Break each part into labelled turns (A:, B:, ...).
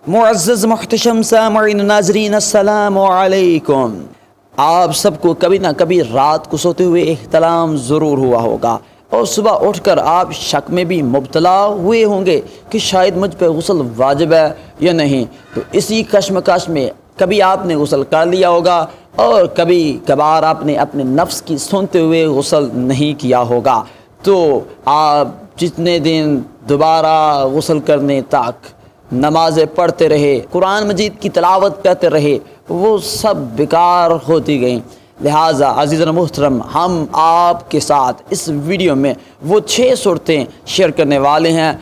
A: معزز محتشم سامعین ناظرین السلام علیکم۔ آپ سب کو کبھی نہ کبھی رات کو سوتے ہوئے احتلام ضرور ہوا ہوگا اور صبح اٹھ کر آپ شک میں بھی مبتلا ہوئے ہوں گے کہ شاید مجھ پہ غسل واجب ہے یا نہیں۔ تو اسی کشمکش میں کبھی آپ نے غسل کر لیا ہوگا اور کبھی کبھار آپ نے اپنے نفس کی سنتے ہوئے غسل نہیں کیا ہوگا۔ تو آپ جتنے دن دوبارہ غسل کرنے تک نمازیں پڑھتے رہے، قرآن مجید کی تلاوت کرتے رہے، وہ سب بیکار ہوتی گئیں۔ لہٰذا عزیزان محترم، ہم آپ کے ساتھ اس ویڈیو میں وہ 6 صورتیں شیئر کرنے والے ہیں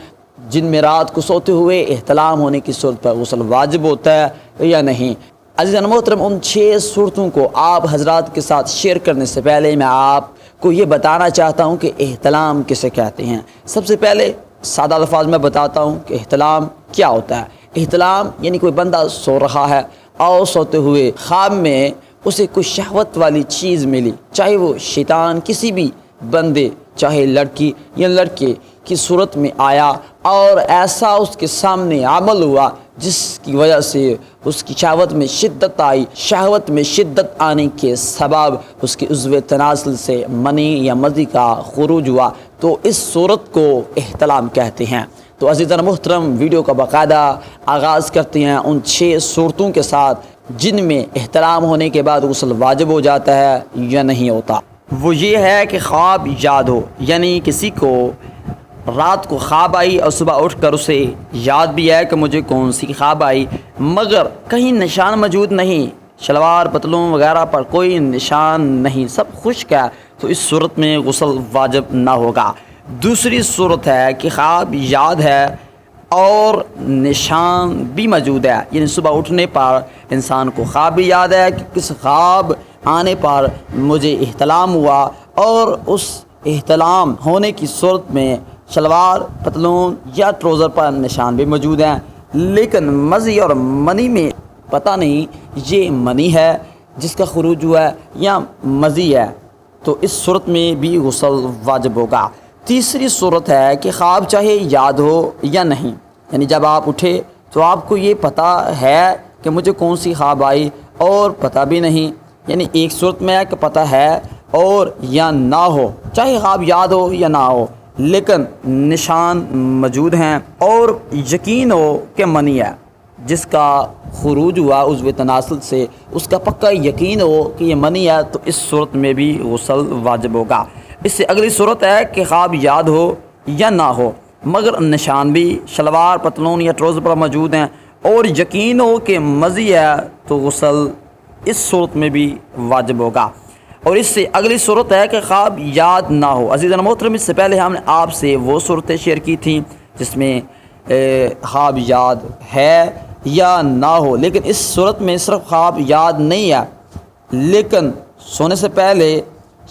A: جن میں رات کو سوتے ہوئے احتلام ہونے کی صورت پر غسل واجب ہوتا ہے یا نہیں۔ عزیزان محترم، ان 6 صورتوں کو آپ حضرات کے ساتھ شیئر کرنے سے پہلے میں آپ کو یہ بتانا چاہتا ہوں کہ احتلام کسے کہتے ہیں۔ سب سے پہلے سادہ الفاظ میں بتاتا ہوں کہ احتلام کیا ہوتا ہے۔ احتلام یعنی کوئی بندہ سو رہا ہے اور سوتے ہوئے خواب میں اسے کوئی شہوت والی چیز ملی، چاہے وہ شیطان کسی بھی بندے، چاہے لڑکی یا لڑکے کی صورت میں آیا اور ایسا اس کے سامنے عمل ہوا جس کی وجہ سے اس کی شہوت میں شدت آئی۔ شہوت میں شدت آنے کے سبب اس کے عضو تناسل سے منی یا مزی کا خروج ہوا، تو اس صورت کو احتلام کہتے ہیں۔ تو عزیزان محترم، ویڈیو کا باقاعدہ آغاز کرتے ہیں ان 6 صورتوں کے ساتھ جن میں احتلام ہونے کے بعد غسل واجب ہو جاتا ہے یا نہیں ہوتا۔ وہ یہ ہے کہ خواب یاد ہو، یعنی کسی کو رات کو خواب آئی اور صبح اٹھ کر اسے یاد بھی ہے کہ مجھے کون سی خواب آئی، مگر کہیں نشان موجود نہیں، شلوار پتلون وغیرہ پر کوئی نشان نہیں، سب خشک ہے، تو اس صورت میں غسل واجب نہ ہوگا۔ دوسری صورت ہے کہ خواب یاد ہے اور نشان بھی موجود ہے، یعنی صبح اٹھنے پر انسان کو خواب بھی یاد ہے کہ کس خواب آنے پر مجھے احتلام ہوا، اور اس احتلام ہونے کی صورت میں شلوار پتلون یا ٹروزر پر نشان بھی موجود ہیں، لیکن مزی اور منی میں پتہ نہیں یہ منی ہے جس کا خروج ہوا ہے یا مزی ہے، تو اس صورت میں بھی غسل واجب ہوگا۔ تیسری صورت ہے کہ خواب چاہے یاد ہو یا نہیں، یعنی جب آپ اٹھے تو آپ کو یہ پتہ ہے کہ مجھے کون سی خواب آئی اور پتہ بھی نہیں، یعنی ایک صورت میں ہے کہ پتہ ہے اور یا نہ ہو، چاہے خواب یاد ہو یا نہ ہو لیکن نشان موجود ہیں اور یقین ہو کہ منی ہے جس کا خروج ہوا عضو تناسل سے، اس کا پکا یقین ہو کہ یہ منی ہے، تو اس صورت میں بھی غسل واجب ہوگا۔ اس سے اگلی صورت ہے کہ خواب یاد ہو یا نہ ہو مگر نشان بھی شلوار پتلون یا ٹروزر پر موجود ہیں اور یقین ہو کہ مزی ہے، تو غسل اس صورت میں بھی واجب ہوگا۔ اور اس سے اگلی صورت ہے کہ خواب یاد نہ ہو۔ عزیزان محترم، اس سے پہلے ہم نے آپ سے وہ صورتیں شیئر کی تھیں جس میں خواب یاد ہے یا نہ ہو، لیکن اس صورت میں صرف خواب یاد نہیں ہے لیکن سونے سے پہلے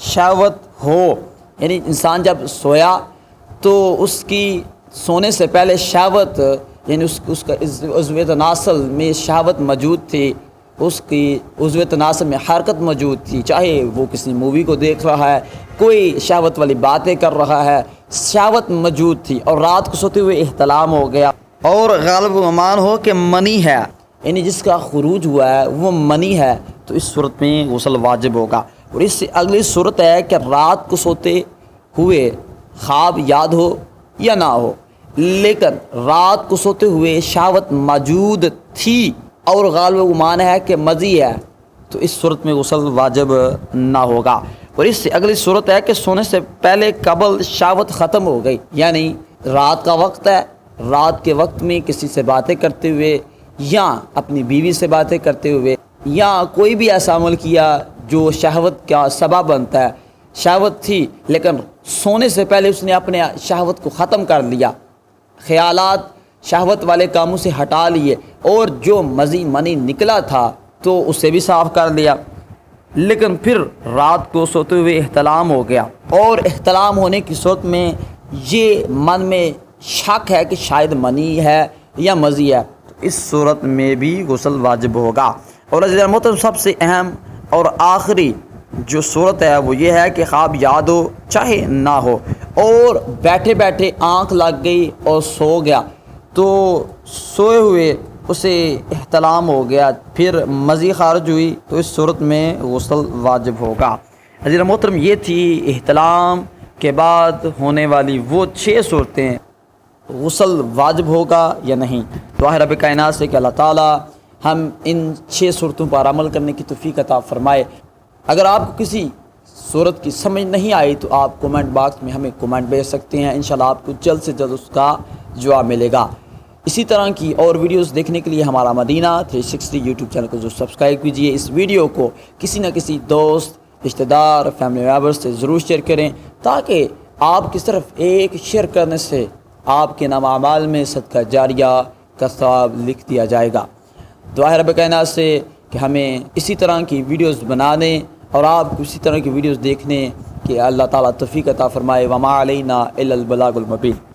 A: شہوت ہو، یعنی انسان جب سویا تو اس کی سونے سے پہلے شہوت، یعنی اس کا عضو تناسل میں شہوت موجود تھی، اس کی عضو تناسل میں حرکت موجود تھی، چاہے وہ کسی مووی کو دیکھ رہا ہے، کوئی شہوت والی باتیں کر رہا ہے، شہوت موجود تھی اور رات کو سوتے ہوئے احتلام ہو گیا اور غالب گمان ہو کہ منی ہے، یعنی جس کا خروج ہوا ہے وہ منی ہے، تو اس صورت میں غسل واجب ہوگا۔ اور اس سے اگلی صورت ہے کہ رات کو سوتے ہوئے خواب یاد ہو یا نہ ہو لیکن رات کو سوتے ہوئے شہوت موجود تھی اور غالب گمان ہے کہ مزی ہے، تو اس صورت میں غسل واجب نہ ہوگا۔ اور اس سے اگلی صورت ہے کہ سونے سے پہلے قبل شہوت ختم ہو گئی، یعنی رات کا وقت ہے، رات کے وقت میں کسی سے باتیں کرتے ہوئے یا اپنی بیوی سے باتیں کرتے ہوئے یا کوئی بھی ایسا عمل کیا جو شہوت کا سبب بنتا ہے، شہوت تھی لیکن سونے سے پہلے اس نے اپنے شہوت کو ختم کر لیا، خیالات شہوت والے کاموں سے ہٹا لیے اور جو مزی منی نکلا تھا تو اسے بھی صاف کر لیا، لیکن پھر رات کو سوتے ہوئے احتلام ہو گیا اور احتلام ہونے کی صورت میں یہ من میں شک ہے کہ شاید منی ہے یا مزی ہے، تو اس صورت میں بھی غسل واجب ہوگا۔ اور عزیزان محترم، سب سے اہم اور آخری جو صورت ہے وہ یہ ہے کہ خواب یاد ہو چاہے نہ ہو اور بیٹھے بیٹھے آنکھ لگ گئی اور سو گیا، تو سوئے ہوئے اسے احتلام ہو گیا، پھر مزید خارج ہوئی، تو اس صورت میں غسل واجب ہوگا۔ حضرت محترم، یہ تھی احتلام کے بعد ہونے والی وہ 6 صورتیں، غسل واجب ہوگا یا نہیں۔ دعا ہے رب کائنات سے کہ اللہ تعالیٰ ہم ان 6 صورتوں پر عمل کرنے کی توفیق عطا فرمائے۔ اگر آپ کو کسی صورت کی سمجھ نہیں آئی تو آپ کومنٹ باکس میں ہمیں کومنٹ بھیج سکتے ہیں، انشاءاللہ آپ کو جلد سے جلد اس کا جواب ملے گا۔ اسی طرح کی اور ویڈیوز دیکھنے کے لیے ہمارا مدینہ 360 یوٹیوب چینل کو سبسکرائب کیجیے۔ اس ویڈیو کو کسی نہ کسی دوست، رشتہ دار، فیملی ممبر سے ضرور شیئر کریں، تاکہ آپ کی صرف ایک شیئر کرنے سے آپ کے نام اعمال میں صدقہ جاریہ کا ثواب لکھ دیا جائے گا۔ دعا ہے رب کائنات سے کہ ہمیں اسی طرح کی ویڈیوز بنانے اور آپ کو اسی طرح کی ویڈیوز دیکھنے کہ اللہ تعالیٰ توفیق عطا فرمائے۔ وما علینا الا البلاغ المبین۔